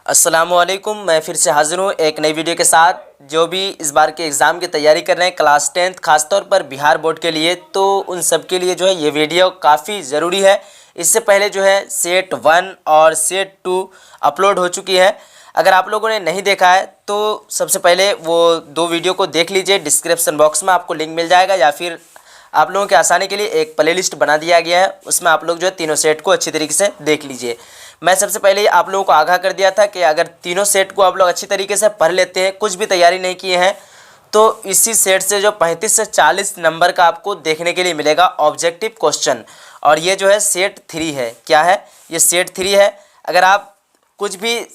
अस्सलामुअलैकुम। मैं फिर से हाज़िर हूँ एक नई वीडियो के साथ। जो भी इस बार के एग्ज़ाम की तैयारी कर रहे हैं क्लास 10th ख़ासतौर पर बिहार बोर्ड के लिए, तो उन सब के लिए जो है ये वीडियो काफ़ी ज़रूरी है। इससे पहले जो है सेट 1 और सेट 2 अपलोड हो चुकी है। अगर आप लोगों ने नहीं देखा है तो सबसे पहले वो 2 वीडियो को देख लीजिए। डिस्क्रिप्शन बॉक्स में आपको लिंक मिल जाएगा, या फिर आप लोगों के आसानी के लिए एक प्लेलिस्ट बना दिया गया है, उसमें आप लोग जो है तीनों सेट को अच्छी तरीके से देख लीजिए। मैं सबसे पहले आप लोगों को आगाह कर दिया था कि अगर तीनों सेट को आप लोग अच्छी तरीके से पढ़ लेते हैं, कुछ भी तैयारी नहीं किए हैं, तो इसी सेट से जो 35 से 40 नंबर का आपको देखने के लिए मिलेगा ऑब्जेक्टिव क्वेश्चन। और ये जो है सेट 3 है। क्या है ये? सेट 3 है। अगर आप कुछ भी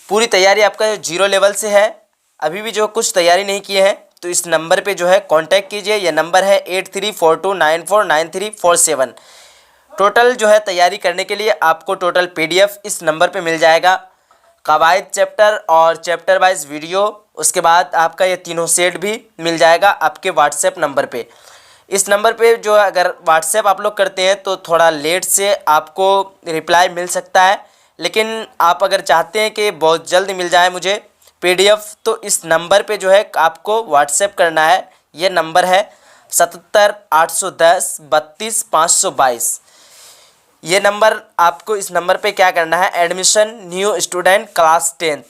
पूरी तैयारी आपका जो 0 लेवल से है, अभी भी जो कुछ तैयारी नहीं किए हैं, तो इस नंबर पे जो है कांटेक्ट कीजिए। यह नंबर है 8342949347। टोटल जो है तैयारी करने के लिए आपको टोटल पीडीएफ इस नंबर पे मिल जाएगा। कवायद चैप्टर और चैप्टर वाइज वीडियो, उसके बाद आपका ये तीनों सेट भी मिल जाएगा आपके व्हाट्सएप नंबर पे। इस नंबर पे जो अगर व्हाट्सएप आप लोग करते हैं तो थोड़ा लेट से आपको रिप्लाई मिल सकता है, लेकिन आप अगर चाहते हैं कि बहुत जल्द मिल जाए मुझे पीडीएफ, तो इस नंबर पे जो है आपको व्हाट्सएप करना है। ये नंबर है 77 810 32 522। ये नंबर आपको, इस नंबर पे क्या करना है, admission new student class 10th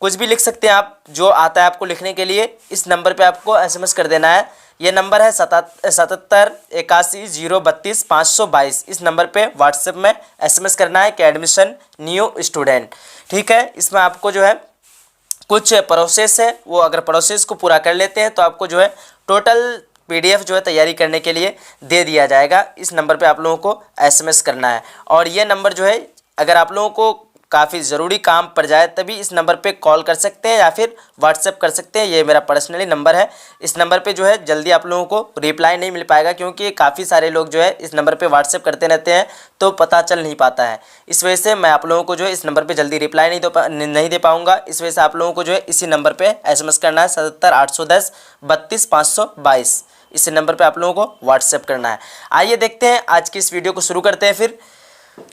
कुछ भी लिख सकते हैं आप, जो आता है आपको लिखने के लिए। इस नंबर पे आपको एसएमएस कर देना है। ये नंबर है 77 81 032 522। इस नंबर पे व्हाट्सएप में एसएमएस करना है कि एडमिशन न्यू स्टूडेंट। ठीक है। इसमें आपको जो है कुछ प्रोसेस है, वो अगर प्रोसेस को पूरा कर लेते हैं तो आपको जो है टोटल पीडीएफ जो है तैयारी करने के लिए दे दिया जाएगा। इस नंबर पे आप लोगों को एसएमएस करना है। और ये नंबर जो है अगर आप लोगों को काफ़ी ज़रूरी काम पड़ जाए तभी इस नंबर पे कॉल कर सकते हैं या फिर व्हाट्सएप कर सकते हैं। ये मेरा पर्सनली नंबर है। इस नंबर पे जो है जल्दी आप लोगों को रिप्लाई नहीं मिल पाएगा, क्योंकि काफ़ी सारे लोग जो है इस नंबर पे व्हाट्सएप करते रहते हैं तो पता चल नहीं पाता है। इस वजह से मैं आप लोगों को जो है इस नंबर पर जल्दी रिप्लाई नहीं दे पाऊँगा। इस वजह से आप लोगों को जो है इसी नंबर पर एसएमएस करना है 77 810 32 522। इस नंबर पे आप लोगों को व्हाट्सएप करना है। आइए देखते हैं आज की इस वीडियो को शुरू करते हैं। फिर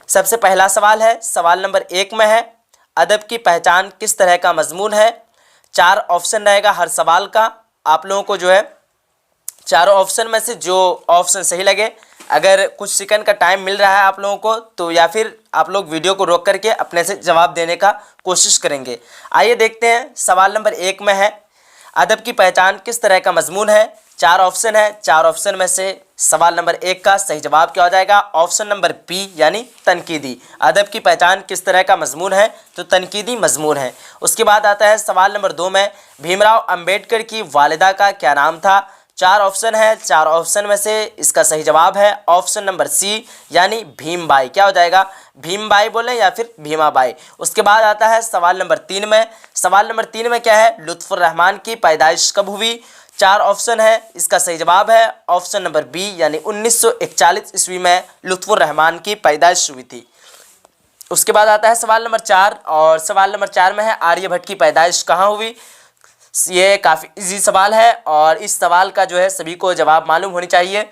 सबसे पहला सवाल है, सवाल नंबर 1 में है, अदब की पहचान किस तरह का मजमून है। 4 ऑप्शन रहेगा हर सवाल का। आप लोगों को जो है चारों ऑप्शन में से जो ऑप्शन सही लगे, अगर कुछ सेकंड का टाइम मिल रहा है आप लोगों को, तो या फिर आप लोग वीडियो को रोक करके अपने से जवाब देने का कोशिश करेंगे। आइए देखते हैं। सवाल नंबर 1 में है, अदब की पहचान किस तरह का मजमून है। 4 ऑप्शन है। 4 ऑप्शन में से सवाल नंबर 1 का सही जवाब क्या हो जाएगा? ऑप्शन नंबर बी, यानी तनकीदी। अदब की पहचान किस तरह का मजमून है, तो तनकीदी मजमून है। उसके बाद आता है सवाल नंबर 2 में, भीमराव अंबेडकर की वालिदा का क्या नाम था। 4 ऑप्शन है। 4 ऑप्शन में से इसका सही जवाब है ऑप्शन नंबर सी, यानी भीमबाई। क्या हो जाएगा? भीमबाई बोले या फिर भीमाबाई। उसके बाद आता है सवाल नंबर 3 में। सवाल नंबर 3 में क्या है? लुत्फुर रहमान की पैदाइश कब हुई। 4 ऑप्शन है। इसका सही जवाब है ऑप्शन नंबर बी, यानी 1941 ईस्वी में लुत्फुर रहमान की पैदाइश हुई थी। उसके बाद आता है सवाल नंबर 4, और सवाल नंबर 4 में है, आर्यभट्ट की पैदाइश कहाँ हुई। ये काफ़ी इजी सवाल है और इस सवाल का जो है सभी को जवाब मालूम होनी चाहिए।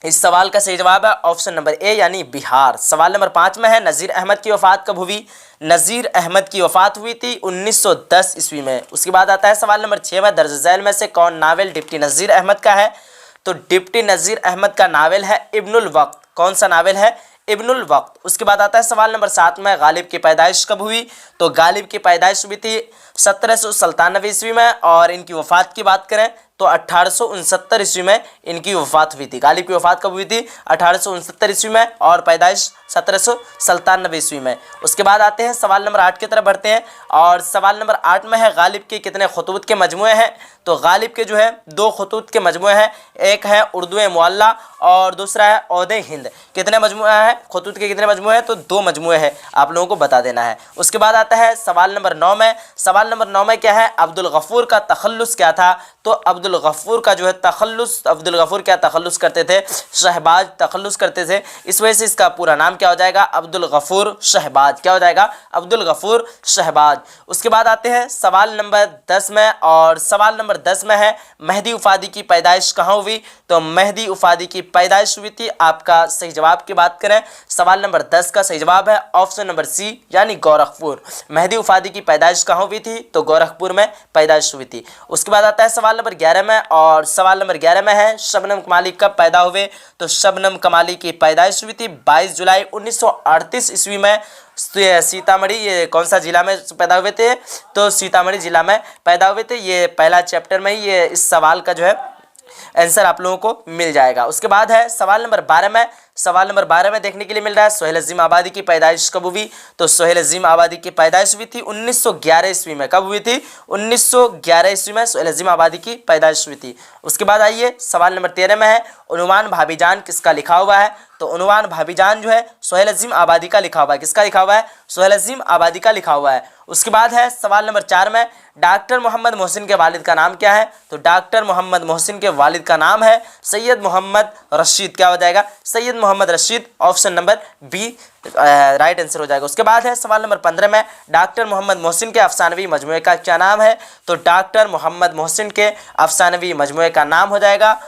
इस सवाल का सही जवाब है ऑप्शन नंबर ए, यानी बिहार। सवाल नंबर 5 में है, नज़ीर अहमद की वफ़ात कब हुई। नज़ीर अहमद की वफ़ात हुई थी 1910 ईस्वी में। उसके बाद आता है सवाल नंबर 6 में, दर्ज झैल में से कौन नावल डिप्टी नज़ीर अहमद का है। तो डिप्टी नज़ीर अहमद का नावल है इब्नुल वक्त। कौन सा नावल है? इब्नुल वक्त। उसके बाद आता है सवाल नंबर 7 में, गालिब की पैदाइश कब हुई। तो गालिब की पैदाइश हुई थी 1797 ईस्वी में, और इनकी वफ़ात की बात करें तो 1869 ईस्वी में इनकी वफ़ात हुई थी। गालिब की वफ़ात कब हुई थी? 1869 ईस्वी में, और पैदाइश 1797 ईस्वी में। उसके बाद आते हैं सवाल नंबर 8 की तरफ बढ़ते हैं, और सवाल नंबर 8 में है, गालिब के कितने खुतूत के मजमूए हैं। तो गालिब के जो है 2 खुतूत के मजमूए हैं। एक है उर्दू मुअल्ला और दूसरा है औदे हिंद। कितने मजमूए हैं? खुतूत के कितने मजमूए हैं? तो 2 मजमूए हैं, आप लोगों को बता देना है। उसके बाद आता है सवाल नंबर 9 में। सवाल नंबर 9 में क्या है? अब्दुल गफूर का तखल्लुस क्या था। तो अब्दुल गफूर का जो है तखल्लुस, अब्दुल गफूर क्या तखल्लुस करते थे? शहबाज तखल्लुस करते थे। इस वजह से इसका पूरा नाम क्या हो जाएगा, अब्दुल गफूर शहबाज। क्या हो जाएगा, अब्दुल गफूर शहबाज। उसके बाद आते हैं सवाल नंबर 10 में, और सवाल नंबर 10 में है मेहदी उफादी की पैदाइश कहाँ हुई। तो मेहदी उफादी की पैदाइश हुई थी, आपका सही जवाब की बात करें सवाल नंबर 10 का सही जवाब है ऑप्शन नंबर सी यानी गोरखपुर। मेहदी उफादी की पैदाइश कहाँ हुई थी, तो गोरखपुर में पैदाइश हुई थी। उसके बाद आता है सवाल नंबर 11 में, और सवाल नंबर 11 में है शबनम कमाली कब पैदा हुए। तो शबनम कमाली की पैदाइश हुई थी 22 जुलाई 1938 ईस्वी में सीतामढ़ी, ये कौन सा जिला में पैदा हुए थे, तो सीतामढ़ी जिला में पैदा हुए थे। ये पहला चैप्टर में ही ये इस सवाल का जो है आंसर आप लोगों को मिल जाएगा। उसके बाद है सवाल नंबर 12 में, सवाल नंबर 12 में देखने के लिए मिल रहा है सोहेल अजीम आबादी की पैदाइश कब हुई। तो सोहेल अजीम आबादी की पैदाइश हुई थी 1911 ईस्वी में। कब हुई थी, 1911 ईस्वी में सोहेल अजीम आबादी की पैदाइश हुई थी। उसके बाद आइए सवाल नंबर 13 में है उन्वान भाभीजान किसका लिखा हुआ है। तो उन्वान भाभीजान जो है सोहेल अजीम आबादी का लिखा हुआ है। किसका लिखा हुआ है, सोहेल अजीम आबादी का लिखा हुआ है। उसके बाद है सवाल नंबर 4 में डॉक्टर मोहम्मद मोहसिन के वालिद का नाम क्या है। तो डॉक्टर मोहम्मद मोहसिन के वालिद का नाम है सैयद मोहम्मद रशीद। क्या हो जाएगा, Syed Mohammad Rashid. Option number B right answer हो जाएगा। उसके बाद है सवाल नंबर 15 में डॉक्टर मोहम्मद मोहसिन के अफसानवी मजमूए का क्या नाम है। तो डॉक्टर मोहम्मद मोहसिन के अफसानवी मजमूए का नाम हो जाएगा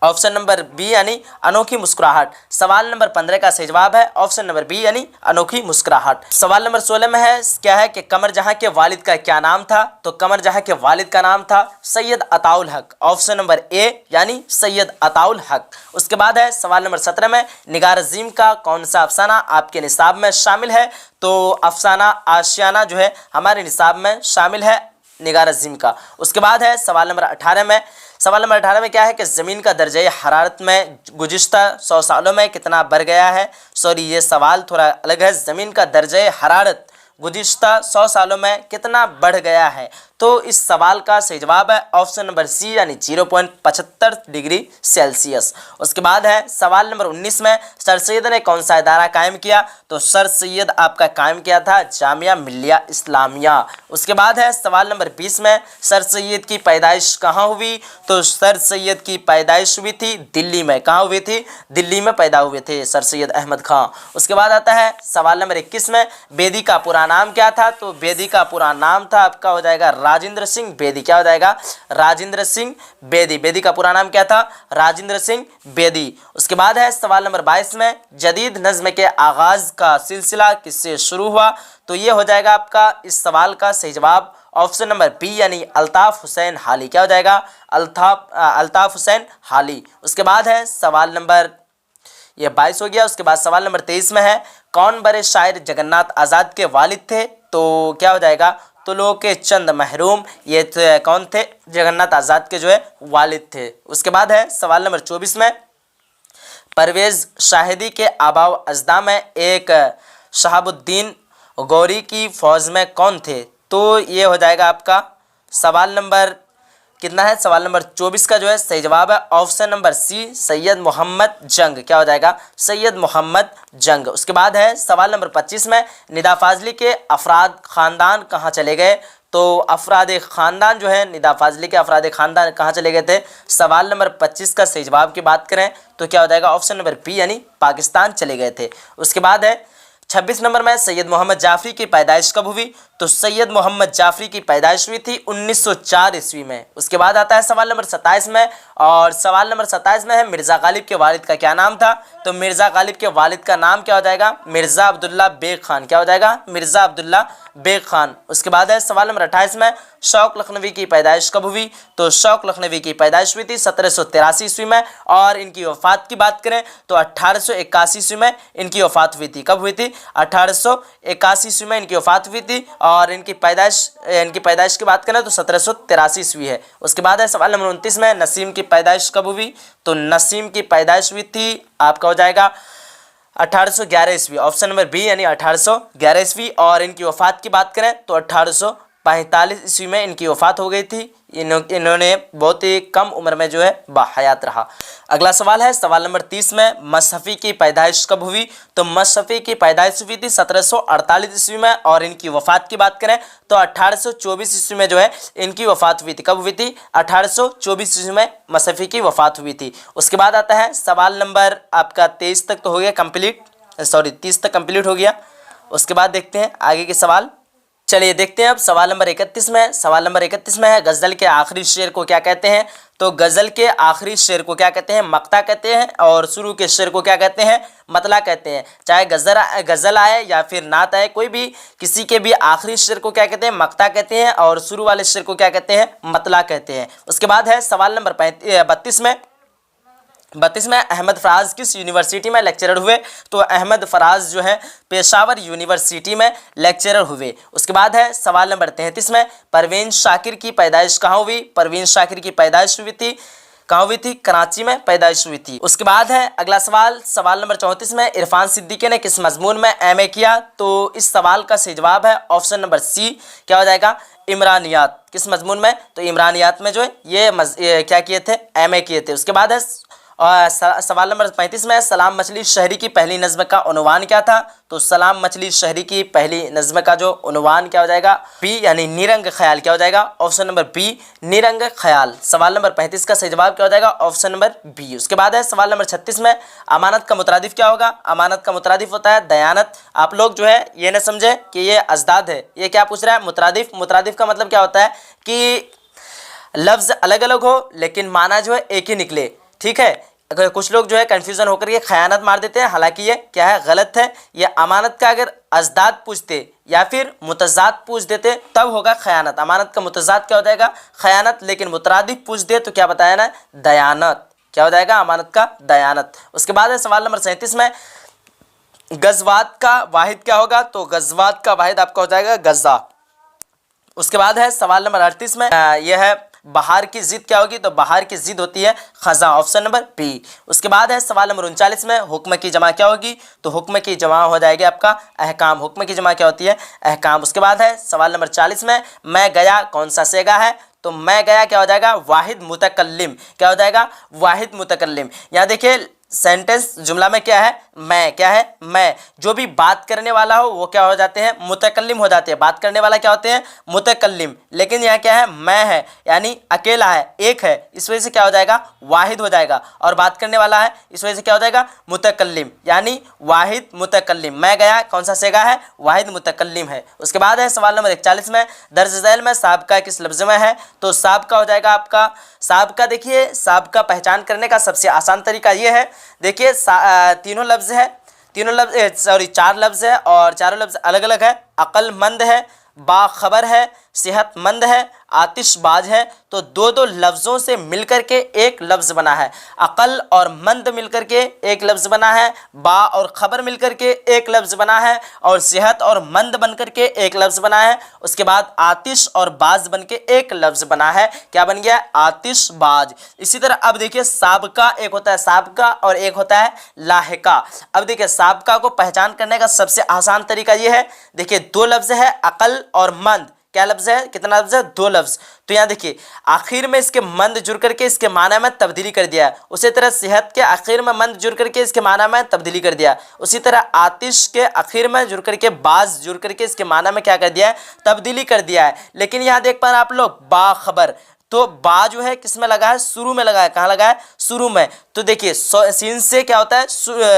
ऑप्शन नंबर बी यानी अनोखी मुस्कुराहट। सवाल नंबर 15 का सही जवाब है ऑप्शन नंबर बी यानी अनोखी मुस्कुराहट। सवाल नंबर 16 में है क्या है कि कमर जहां के वालिद का क्या नाम था। तो कमर जहां के वालिद का नाम था सैयद अताउल हक। ऑप्शन नंबर ए यानी सैयद अताउल हक। उसके बाद है सवाल नंबर 17 में निगार अजीम का कौन सा अफसाना आपके निसाब में शामिल है। तो अफसाना आशियाना जो है हमारे निसाब में शामिल है निगार अजीम का। उसके बाद है सवाल नंबर 18 में, सवाल नंबर 18 में क्या है कि ज़मीन का दर्जा हरारत में गुज़िश्ता 100 सालों में कितना बढ़ गया है। सॉरी, ये सवाल थोड़ा अलग है। ज़मीन का दर्जा हरारत गुज़िश्ता 100 सालों में कितना बढ़ गया है। तो इस सवाल का सही जवाब है ऑप्शन नंबर सी यानी 0.75 डिग्री सेल्सियस। उसके बाद है सवाल नंबर 19 में सर सैयद ने कौन सा इदारा कायम किया। तो सर सैयद आपका कायम किया था जामिया मिल्लिया इस्लामिया। उसके बाद है सवाल नंबर 20 में सर सैयद की पैदाइश कहाँ हुई। तो सर सैयद की पैदाइश हुई थी दिल्ली में। कहाँ हुई थी, दिल्ली में पैदा हुए थे सर सैयद अहमद खां। उसके बाद आता है सवाल नंबर 21 में बेदी का पूरा नाम क्या था। तो बेदी का पूरा नाम था आपका हो जाएगा राजेंद्र सिंह बेदी। क्या हो जाएगा, राजेंद्र सिंह बेदी। बेदी का पूरा नाम क्या था, राजेंद्र सिंह बेदी। उसके बाद है सवाल नंबर 22 में जदीद नज्म के आगाज का सिलसिला किससे शुरू हुआ। तो ये हो जाएगा आपका इस सवाल का सही जवाब ऑप्शन नंबर बी यानी अल्ताफ हुसैन हाली। क्या हो जाएगा, अल्ताफ हुसैन हाली। उसके बाद है सवाल नंबर ये 22 हो गया। उसके बाद सवाल नंबर 23 में है कौन बड़े शायर जगन्नाथ आज़ाद के वालिद थे। तो क्या हो जाएगा, तो लोग के चंद महरूम ये कौन थे, जगन्नाथ आज़ाद के जो है वालिद थे। उसके बाद है सवाल नंबर 24 में परवेज़ शाहिदी के आबाव अजदा में एक शहाबुद्दीन गौरी की फ़ौज में कौन थे। तो ये हो जाएगा आपका सवाल नंबर कितना है, सवाल नंबर 24 का जो है सही जवाब है option number C Syed Mohammad Jang. क्या हो जाएगा, सैयद मोहम्मद जंग। उसके बाद है सवाल नंबर 25 में निदा फाजली के अफराद ख़ानदान कहाँ चले गए। तो अफराद ख़ानदान जो है निदा फाजली के अफराद ख़ानदान कहाँ चले गए थे। सवाल नंबर 25 का सही जवाब की बात करें तो क्या हो जाएगा ऑप्शन नंबर बी यानी पाकिस्तान चले गए थे। उसके बाद है 26 नंबर में सैयद मोहम्मद जाफ़री की पैदाइश कब हुई। तो सैयद मोहम्मद जाफ़री की पैदाइश हुई थी 1904 ईस्वी में। उसके बाद आता है सवाल नंबर 27 में, और सवाल नंबर 27 में है मिर्ज़ा गालिब के वालिद का क्या नाम था। तो मिर्ज़ा गालिब के वालिद का नाम क्या हो जाएगा, मिर्ज़ा अब्दुल्ला बेग खान। क्या हो जाएगा, मिर्ज़ा अब्दुल्ला बेग खान। उसके बाद है सवाल नंबर 28 में शौक लखनवी की पैदाइश कब हुई। तो शौक लखनवी की पैदाइश हुई थी 1783 ईस्वी में, और इनकी वफ़ात की बात करें तो 1881 ईस्वी में इनकी वफ़ात हुई थी। कब हुई थी, 1881 ईस्वी में इनकी वफ़ात हुई थी, और इनकी पैदाइश की बात करें तो 1783 ईस्वी है। उसके बाद है सवाल नंबर 29 में नसीम की पैदाइश कब हुई। तो नसीम की पैदाइश हुई थी आपका हो जाएगा 1811 ईस्वी। ऑप्शन नंबर बी यानी 1811 ईस्वी। और इनकी वफ़ात की बात करें तो 1845 ईस्वी में इनकी वफ़ात हो गई थी। इन्होंने बहुत ही कम उम्र में जो है बाहयात रहा। अगला सवाल है सवाल नंबर 30 में, मसहफ़ी की पैदाइश कब हुई? तो मसहफ़ी की पैदाइश हुई थी 1748 ईस्वी में, और इनकी वफ़ात की बात करें तो 1824 ईस्वी में जो है इनकी वफ़ात हुई थी। कब हुई थी? 1824 ईस्वी में मसहफ़ी की वफ़ात हुई थी। उसके बाद आता है सवाल नंबर आपका 23 तक तो हो गया कंप्लीट, 30 तक कंप्लीट हो गया। उसके बाद देखते हैं आगे के सवाल। चलिए देखते हैं अब सवाल नंबर 31 में। सवाल नंबर 31 में है, गज़ल के आखिरी शेर को क्या कहते हैं? तो गज़ल के आखिरी शेर को क्या कहते हैं? मक्ता कहते हैं, और शुरू के शेर को क्या कहते हैं? मतला कहते हैं। चाहे गज़ल आए या फिर नात आए, कोई भी किसी के भी आखिरी शेर को क्या कहते हैं? मक्ता कहते हैं, और शुरू वाले शेर को क्या कहते हैं? मतला कहते हैं। उसके बाद है सवाल नंबर 32 में। 32 में, अहमद फराज किस यूनिवर्सिटी में लेक्चरर हुए? तो अहमद फराज जो है पेशावर यूनिवर्सिटी में लेक्चरर हुए। उसके बाद है सवाल नंबर 33 में, परवीन शाकिर की पैदाइश कहाँ हुई? परवीन शाकिर की पैदाइश हुई थी कहाँ हुई थी? कराची में पैदाइश हुई थी। उसके बाद है अगला सवाल, सवाल नंबर 34 में, इरफान सिद्दीकी ने किस मजमून में एमए किया? तो इस सवाल का सही जवाब है ऑप्शन नंबर सी, क्या हो जाएगा? इमरानियात। किस मजमून में? तो इमरानियात में जो है ये क्या किए थे? एमए किए थे। उसके बाद है और सवाल नंबर 35 में, सलाम मछली शहरी की पहली नज़्म का उन्वान क्या था? तो सलाम मछली शहरी की पहली नज़्म का जो उन्वान क्या हो जाएगा? बी, यानी निरंग ख्याल। क्या हो जाएगा? ऑप्शन नंबर बी, निरंग ख्याल। सवाल नंबर 35 का सही जवाब क्या हो जाएगा? Option number B. उसके बाद है सवाल नंबर 36 में, अमानत का मुतरादिफ क्या होगा? अमानत का मुतरादिफ होता है दयानत। आप लोग जो है ये न समझे कि ये अजदाद है, ये क्या पूछ रहा है? मुतरादिफ। मुतरादिफ का मतलब क्या होता है कि लफ्ज़ अलग अलग हो लेकिन माना जो है एक ही निकले। ठीक है, अगर कुछ लोग जो है कन्फ्यूज़न होकर के खयानत मार देते हैं, हालांकि ये क्या है? गलत है। ये अमानत का अगर अजदाद पूछते या फिर मुतज़ाद पूछ देते तब होगा खयानत। अमानत का मुतज़ाद क्या हो जाएगा? खयानत। लेकिन मुतरादिफ पूछ दे तो क्या बताया ना? दयानत। क्या हो जाएगा? अमानत का दयानत। उसके बाद है सवाल नंबर 37 में, गज़वात का वाहिद क्या होगा? तो गज़वात का वाहिद आपका हो जाएगा गज़ा। उसके बाद है सवाल नंबर 38 में, यह है बहार की ज़िद क्या होगी? तो बहार की ज़िद होती है ख़ज़ा, ऑप्शन नंबर बी। उसके बाद है सवाल नंबर 39 में, हुक्म की जमा क्या होगी? तो हुक्म की जमा हो जाएगी आपका अहकाम। हुक्म की जमा क्या होती है? अहकाम। उसके बाद है सवाल नंबर 40 में, मैं गया कौन सा सेगा है? तो मैं गया क्या हो जाएगा? वाहिद मुतकल्लिम। क्या हो जाएगा? वाहिद मुतकल्लिम। यहाँ देखिए सेंटेंस जुमला में क्या है? मैं। क्या है? मैं। जो भी बात करने वाला हो वो क्या हो जाते हैं? मुतकल्लिम हो जाते हैं। बात करने वाला क्या होते हैं? मुतकल्लिम। लेकिन यहाँ क्या है? मैं है, यानी अकेला है, एक है, इस वजह से क्या हो जाएगा? वाहिद हो जाएगा। और बात करने वाला है, इस वजह से क्या हो जाएगा? मुतकल्लिम, यानी वाहिद मुतकल्लिम। मैं गया कौन सा सेगा है? वाहिद मुतकल्लिम है। उसके बाद है सवाल नंबर 41 में, दर्ज झैल में साबका किस लफ्ज़ में है? तो साबका हो जाएगा आपका साबका। देखिए साबका पहचान करने का सबसे आसान तरीका ये है, देखिए तीनों लफ्ज़ है, चार लफ्ज़ है, और चारों लफ्ज़ अलग अलग है। अक्लमंद है, बाखबर है, सेहतमंद है, आतिशबाज है। तो दो दो लफ्ज़ों से मिलकर के एक लफ्ज़ बना है। अकल और मंद मिलकर के एक लफ्ज़ बना है, बा और खबर मिलकर के एक लफ्ज़ बना है, और सेहत और मंद बनकर के एक लफ्ज़ बना है। उसके बाद आतिश और बाज बन के एक लफ्ज़ बना है। क्या बन गया? आतिशबाज। इसी तरह अब देखिए साबका एक होता है साबका और एक होता है लाहिका। अब देखिए साबका को पहचान करने का सबसे आसान तरीका ये है, देखिए दो लफ्ज़ है अकल और मंद। क्या लफ्ज़ है? कितना लफ्ज़ है? दो लफ्ज़। तो यहाँ देखिए आखिर में इसके मंद जुड़ करके इसके माना में तब्दीली कर दिया। उसी तरह सेहत के आखिर में मंद जुड़ करके इसके माना में तब्दीली कर दिया। उसी तरह आतिश के आखिर में जुड़ करके बाज जुड़ करके इसके माना में क्या कर दिया है? तब्दीली कर दिया है। लेकिन यहाँ देख पा रहे आप लोग बाखबर, तो बा जो है किस में लगा है? शुरू में लगा है। कहाँ लगा है? शुरू में। तो देखिए सीन से क्या होता है?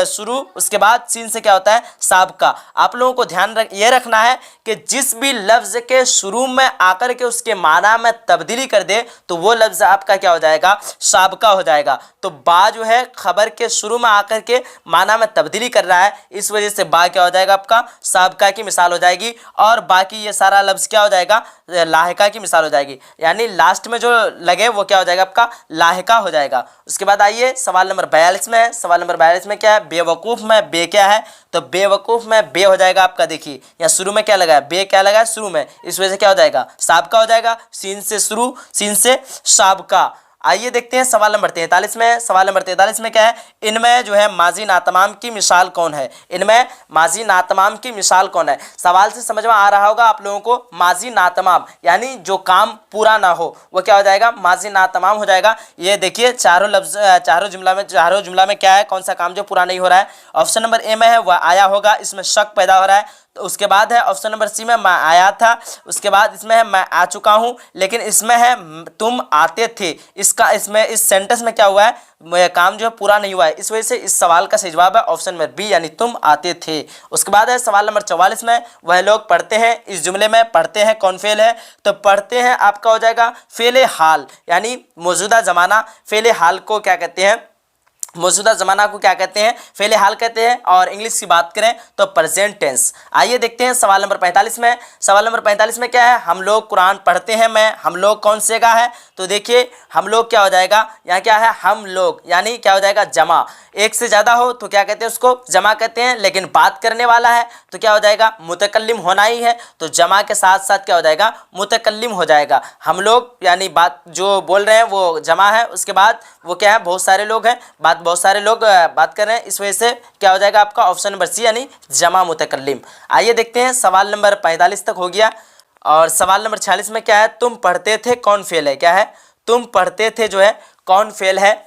शुरू, उसके बाद सीन से क्या होता है? साबका। आप लोगों को ध्यान ये रखना है कि जिस भी लफ्ज़ के शुरू में आकर के उसके माना में तब्दीली कर दे तो वो लफ्ज़ आपका क्या हो जाएगा? साबका हो जाएगा। तो बा जो है खबर के शुरू में आकर के माना में तब्दीली कर रहा है, इस वजह से बा क्या हो जाएगा? आपका साबका की मिसाल हो जाएगी। और बाकी ये सारा लफ्ज़ क्या हो जाएगा? लाहिका की मिसाल हो जाएगी। यानी लास्ट में जो लगे वो क्या हो जाएगा? आपका लाहिका हो जाएगा। उसके बाद आइए सवाल नंबर 42 में है। सवाल नंबर 42 में क्या है? बेवकूफ़ में बे क्या है? तो बेवकूफ़ में बे हो जाएगा आपका, देखिए यहाँ शुरू में क्या लगा है? बे क्या लगा है? शुरू में, इस वजह से क्या हो जाएगा? साबका हो जाएगा। सीन से शुरू, सीन से साबका। आइए देखते हैं सवाल नंबर 43 में। सवाल नंबर 43 में क्या है, इनमें जो है माजी नातमाम की मिसाल कौन है। इनमें माजी नातमाम की मिसाल कौन है। सवाल से समझ में आ रहा होगा आप लोगों को, माजी नातमाम यानी जो काम पूरा ना हो वो क्या हो जाएगा, माजी नातमाम हो जाएगा। ये देखिए चारों लफ्ज चारों जुमला में क्या है, कौन सा काम जो पूरा नहीं हो रहा है। ऑप्शन नंबर ए में है वह आया होगा, इसमें शक पैदा हो रहा है। तो उसके बाद है ऑप्शन नंबर सी में मैं आया था। उसके बाद इसमें है मैं आ चुका हूं, लेकिन इसमें है तुम आते थे। इसका इसमें इस सेंटेंस में क्या हुआ है, काम जो है पूरा नहीं हुआ है। इस वजह से इस सवाल का सही जवाब है ऑप्शन नंबर बी यानी तुम आते थे। उसके बाद है सवाल नंबर 44 में, वह लोग पढ़ते हैं। इस जुमले में पढ़ते हैं कौन फेल है, तो पढ़ते हैं आपका हो जाएगा फेले हाल यानी मौजूदा ज़माना। फेले हाल को क्या कहते हैं, मौजूदा ज़माना को क्या कहते हैं, फेले हाल कहते हैं। और इंग्लिश की बात करें तो प्रेजेंट टेंस। आइए देखते हैं सवाल नंबर 45 में। सवाल नंबर 45 में क्या है, हम लोग कुरान पढ़ते हैं। मैं हम लोग कौन से का है, तो देखिए हम लोग क्या हो जाएगा, यहाँ क्या है हम लोग यानी क्या हो जाएगा जमा। एक से ज़्यादा हो तो क्या कहते हैं, उसको जमा कहते हैं। लेकिन बात करने वाला है तो क्या हो जाएगा, मुतकल्लिम होना ही है, तो जमा के साथ साथ क्या हो जाएगा, मुतकल्लिम हो जाएगा। हम लोग यानी बात जो बोल रहे हैं वो जमा है। उसके बाद वो क्या है, बहुत सारे लोग हैं, बहुत सारे लोग बात कर रहे हैं। इस वजह से क्या हो जाएगा आपका ऑप्शन नंबर सी यानी जमा मुतकल्लिम। आइए देखते हैं सवाल नंबर 45 तक हो गया। और सवाल नंबर 46 में क्या है, तुम पढ़ते थे कौन फेल है। क्या है, तुम पढ़ते थे जो है कौन फेल है।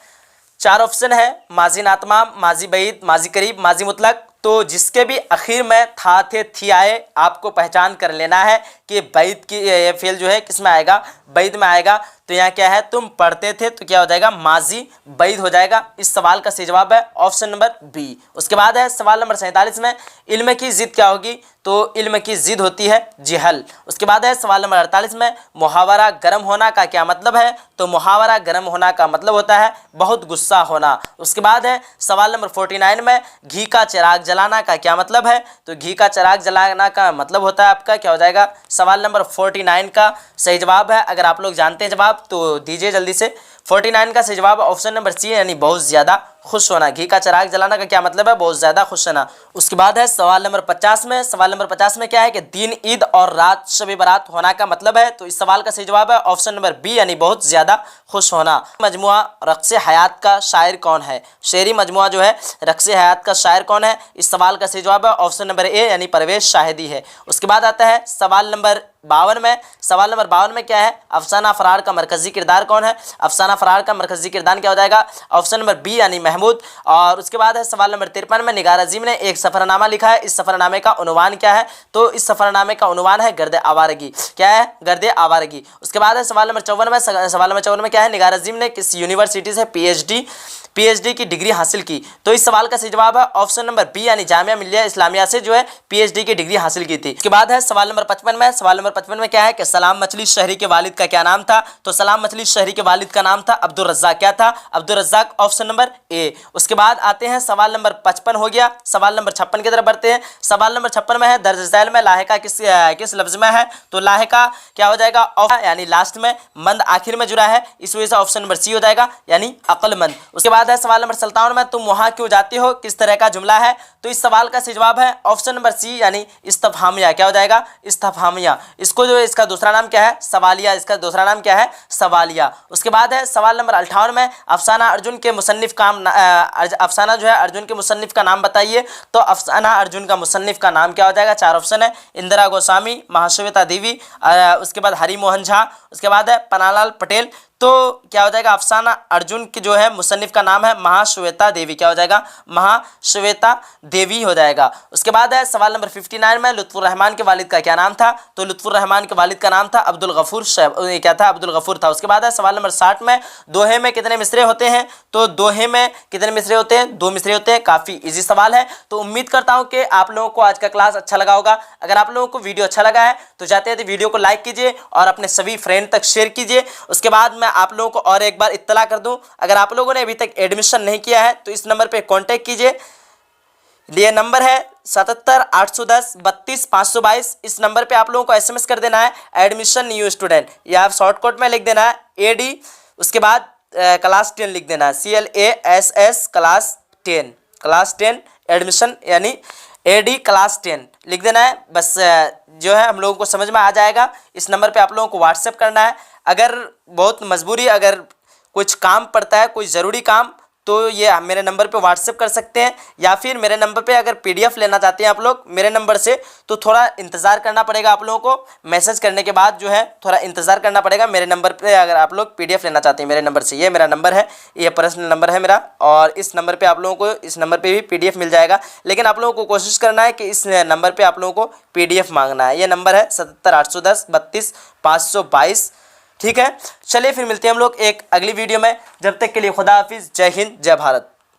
चार ऑप्शन है, माजी नातमाम, माजी बईद, माजी करीब, माजी मुतलक। तो जिसके भी आखिर में था थे थी आए, आपको पहचान कर लेना है कि बैद की ये फेल जो है किस में आएगा, बैद में आएगा। तो यहाँ क्या है, तुम पढ़ते थे तो क्या हो जाएगा, माजी बैद हो जाएगा। इस सवाल का सही जवाब है ऑप्शन नंबर बी। उसके बाद है सवाल नंबर 47 में, इल्म की ज़िद क्या होगी, तो इल्म की ज़िद होती है जिहल। उसके बाद है सवाल नंबर 48 में, मुहावरा गर्म होना का क्या मतलब है, तो मुहावरा गर्म होना का मतलब होता है बहुत गुस्सा होना। उसके बाद है सवाल नंबर 49 में, घी का चिराग जलाना का क्या मतलब है, तो घी का चिराग जलाना का मतलब होता है आपका क्या हो जाएगा, सवाल नंबर 49 का सही जवाब है। अगर आप लोग जानते हैं जवाब तो दीजिए जल्दी से। 49 का सही जवाब ऑप्शन नंबर सी यानी बहुत ज़्यादा खुश होना। घी का चिराग जलाना का क्या मतलब है, बहुत ज़्यादा खुश होना। उसके बाद है सवाल नंबर 50 में। सवाल नंबर 50 में क्या है कि दिन ईद और रात शब बारात होना का मतलब है, तो इस सवाल का सही जवाब है ऑप्शन नंबर बी यानी बहुत ज़्यादा खुश होना। मजमुआ रक्स हयात का शायर कौन है, शेरी मजमुआ जो है रक्स हयात का शायर कौन है, इस सवाल का सही जवाब है ऑप्शन नंबर ए यानी परवेज शाहिदी है। उसके बाद आता है सवाल नंबर 52 में। सवाल नंबर 52 में क्या है, अफसाना फरार का मरकजी किरदार कौन है, अफसाना फरार का मरकजी किरदार क्या हो जाएगा, ऑप्शन नंबर बी यानी महमूद। और उसके बाद है सवाल नंबर 53 में, निगार अजीम ने एक सफ़रनामा लिखा है। इस सफ़रनामे का उन्वान क्या है, तो इस सफ़रनामे का उन्वान है गर्द आवारगी। क्या है, गर्द आवारगी। उसके बाद है सवाल नंबर 54 में। सवाल नंबर 54 में क्या है, निगार अजीम ने किस यूनिवर्सिटी से पीएचडी की डिग्री हासिल की, तो इस सवाल का सही जवाब है ऑप्शन नंबर बी यानी जामिया मिल्लिया इस्लामिया से जो है पीएचडी की डिग्री हासिल की थी। उसके बाद है सवाल नंबर 55 में। सवाल नंबर 55 में क्या है कि सलाम मछली शहरी के वालिद का क्या नाम था, तो सलाम मछली शहरी के वालिद का नाम था अब्दुल रज़्ज़ाक। क्या था, अब्दुल रज़्ज़ाक, ऑप्शन नंबर ए। उसके बाद आते हैं सवाल नंबर 55 हो गया। सवाल नंबर 56 की तरफ बढ़ते हैं। सवाल नंबर 56 में है, दर्ज झैल में लाहिका किस लफ्ज में है, तो लाहिका क्या हो जाएगा, यानी लास्ट में, मंद आखिर में जुड़ा है, इस वजह से ऑप्शन नंबर सी हो जाएगा यानी अक्लमंद। उसके बाद है सवाल नंबर 57 में, तुम वहां क्यों जाते हो किस तरह का जुमला है, तो इस सवाल का सही जवाब है ऑप्शन नंबर सी यानी इस्तफहामिया। क्या हो जाएगा, इस्तफहामिया। इसको जो इसका दूसरा नाम क्या है, सवालिया। इसका दूसरा नाम क्या है, सवालिया। उसके बाद है सवाल नंबर 58 में, अफसाना अर्जुन के मुसन्निफ का अफसाना जो है अर्जुन के मुसन्निफ का नाम बताइए, तो अफसाना अर्जुन का मुसन्निफ का नाम क्या हो जाएगा, चार ऑप्शन है, इंदिरा गोस्वामी, महाश्वेता देवी, उसके बाद हरि मोहन झा, उसके बाद है पन्नालाल पटेल। तो क्या हो जाएगा, अफसाना अर्जुन की जो है मुसन्निफ का नाम है महाश्वेता देवी। क्या हो जाएगा, महाश्वेता देवी हो जाएगा। उसके बाद है सवाल नंबर 59 में, लुत्फुर रहमान के वालिद का क्या नाम था, तो लुत्फुर रहमान के वालिद का नाम था अब्दुल गफूर क्या था, अब्दुल गफूर था। उसके बाद है सवाल नंबर 60 में, दोहे में कितने मिसरे होते हैं, तो दोहे में कितने मिसरे होते हैं, 2 मिसरे होते हैं। काफ़ी इजी सवाल है। तो उम्मीद करता हूँ कि आप लोगों को आज का क्लास अच्छा लगा होगा। अगर आप लोगों को वीडियो अच्छा लगा है तो जाते हैं वीडियो को लाइक कीजिए और अपने सभी फ्रेंड तक शेयर कीजिए। उसके बाद मैं आप लोगों को और एक बार इत्तला कर दूं, अगर आप लोगों ने अभी तक एडमिशन नहीं किया है तो इस नंबर पे कांटेक्ट कीजिए। ये नंबर है 77-810-32-522। इस नंबर पे आप लोगों को एसएमएस कर देना है एडमिशन न्यू स्टूडेंट, या आप शॉर्टकट में लिख देना है एडी, उसके बाद क्लास 10 लिख देना है, CLASS क्लास 10 एडमिशन यानी एडी क्लास 10 लिख देना है। बस जो है हम लोगों को समझ में आ जाएगा। इस नंबर पे आप लोगों को व्हाट्सएप करना है। अगर बहुत मजबूरी, अगर कुछ काम पड़ता है, कोई ज़रूरी काम, तो ये मेरे नंबर पे व्हाट्सएप कर सकते हैं, या फिर मेरे नंबर पे अगर पीडीएफ लेना चाहते हैं आप लोग मेरे नंबर से, तो थोड़ा इंतज़ार करना पड़ेगा आप लोगों को। मैसेज करने के बाद जो है थोड़ा इंतज़ार करना पड़ेगा मेरे नंबर पे, अगर आप लोग पीडीएफ लेना चाहते हैं मेरे नंबर से। ये मेरा नंबर है, ये पर्सनल नंबर है मेरा, और इस नंबर पर आप लोगों को, इस नंबर पर भी पीडीएफ मिल जाएगा। लेकिन आप लोगों को कोशिश करना है कि इस नंबर पर आप लोगों को पीडीएफ मांगना है। ये नंबर है 77 810 32 522। ठीक है, चलिए फिर मिलते हैं हम लोग एक अगली वीडियो में। जब तक के लिए खुदा हाफिज़, जय हिंद, जय भारत।